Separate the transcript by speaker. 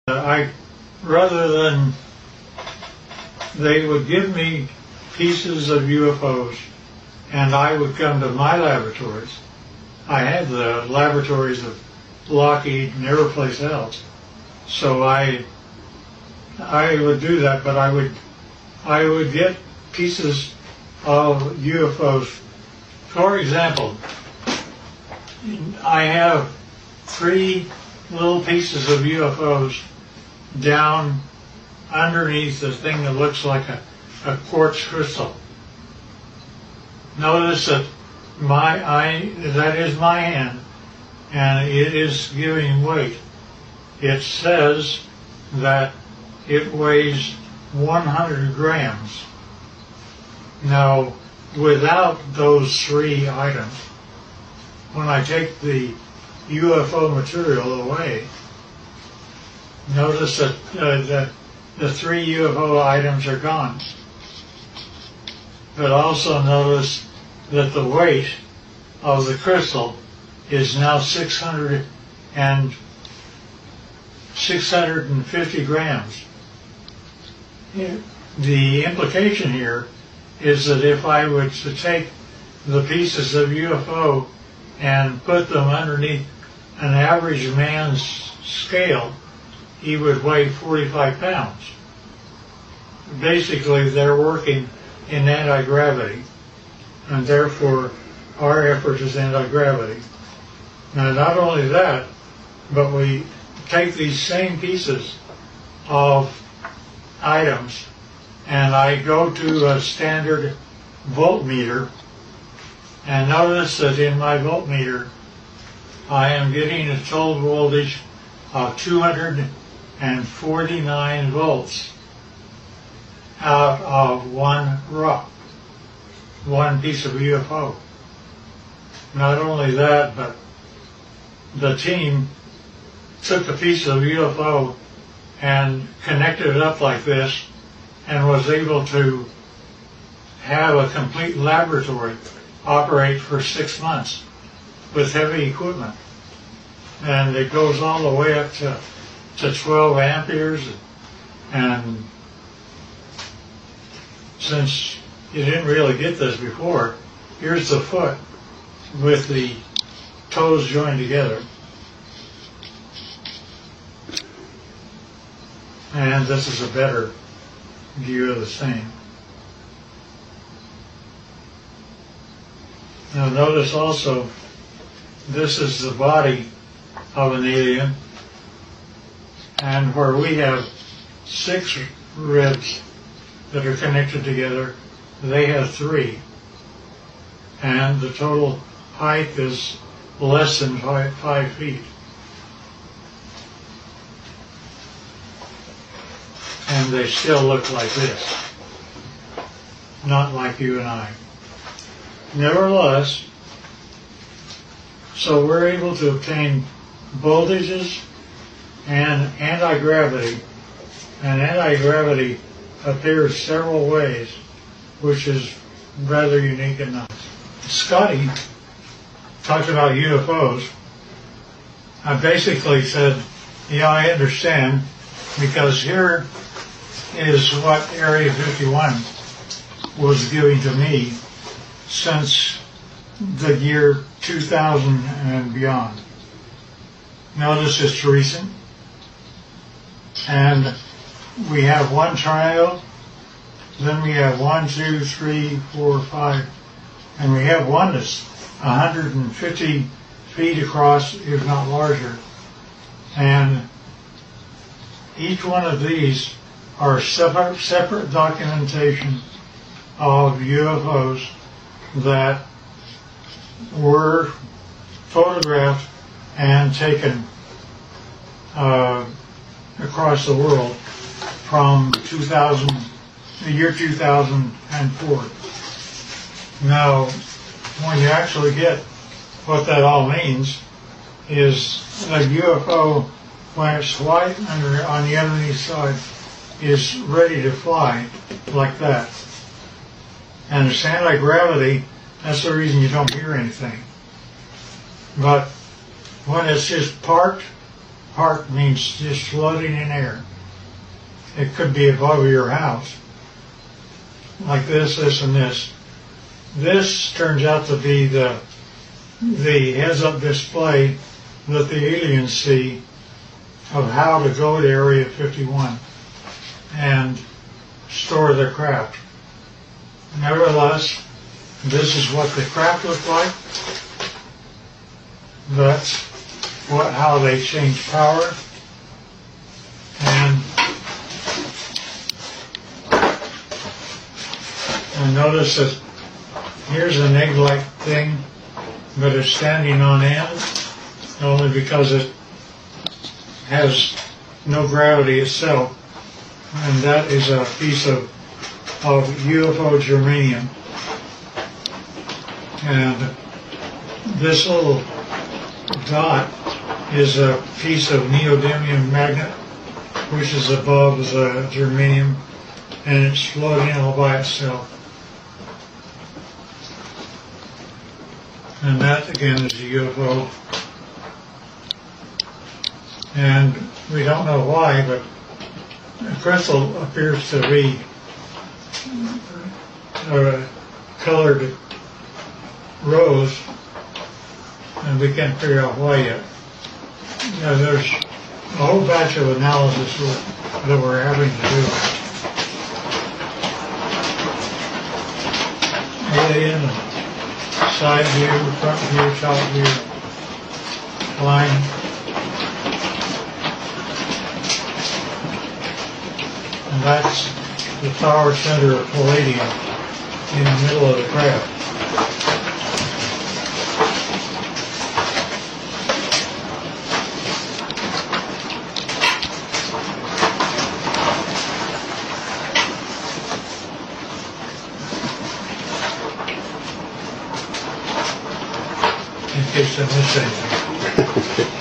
Speaker 1: I, rather than, they would give me pieces of UFOs and I would come to my laboratories. I had the laboratories of Lockheed and every place else. So I would do that, but I would get pieces of UFOs. For example, I have 3 little pieces of UFOs down underneath the thing that looks like a quartz crystal. Notice that that is my hand, and it is giving weight. It says that it weighs 100 grams. Now, without those 3 items, when I take the UFO material away, notice that the 3 UFO items are gone. But also notice that the weight of the crystal is now 650 grams. The implication here is that if I were to take the pieces of UFO and put them underneath an average man's scale, he would weigh 45 pounds. Basically, they're working in anti-gravity, and therefore our effort is anti-gravity. Now, not only that, but we take these same pieces of items and I go to a standard voltmeter, and notice that in my voltmeter I am getting a total voltage of 249 volts out of one piece of UFO. Not only that, but the team took a piece of UFO and connected it up like this and was able to have a complete laboratory operate for 6 months with heavy equipment. And it goes all the way up to 12 amperes. And since you didn't really get this before, here's the foot with the toes joined together. And this is a better view of the same. Now notice also, this is the body of an alien, and where we have 6 ribs that are connected together, they have 3. And the total height is less than 5 feet. And they still look like this, not like you and I. Nevertheless, so we're able to obtain voltages and anti-gravity, and anti-gravity appears several ways, which is rather unique and nice. Scotty talked about UFOs. I basically said, yeah, I understand, because here is what Area 51 was giving to me since the year 2000 and beyond. Notice it's recent, and we have 1 triangle, then we have 1, 2, 3, 4, 5, and we have one that's 150 feet across, if not larger. And each one of these are separate documentation of UFOs that were photographed and taken across the world from the year 2004. Now, when you actually get what that all means, is a UFO, when it's white on the underneath side, is ready to fly like that. And it's anti-gravity, that's the reason you don't hear anything. But when it's just parked part means just floating in air. It could be above your house, like this, this, and this. This turns out to be the heads-up display that the aliens see of how to go to Area 51 and store their craft. Nevertheless, this is what the craft looked like. That's how they change power. And notice that here's an egg-like thing, but it's standing on end only because it has no gravity itself. And that is a piece of UFO germanium. And this little dot is a piece of neodymium magnet, which is above the germanium, and it's floating all by itself. And that again is a UFO. And we don't know why, but the crystal appears to be colored rose, and we can't figure out why yet. There's a whole batch of analysis that we're having to do. Alien, side view, front view, top view, line. And that's the power center of palladium in the middle of the craft. In case I missed anything.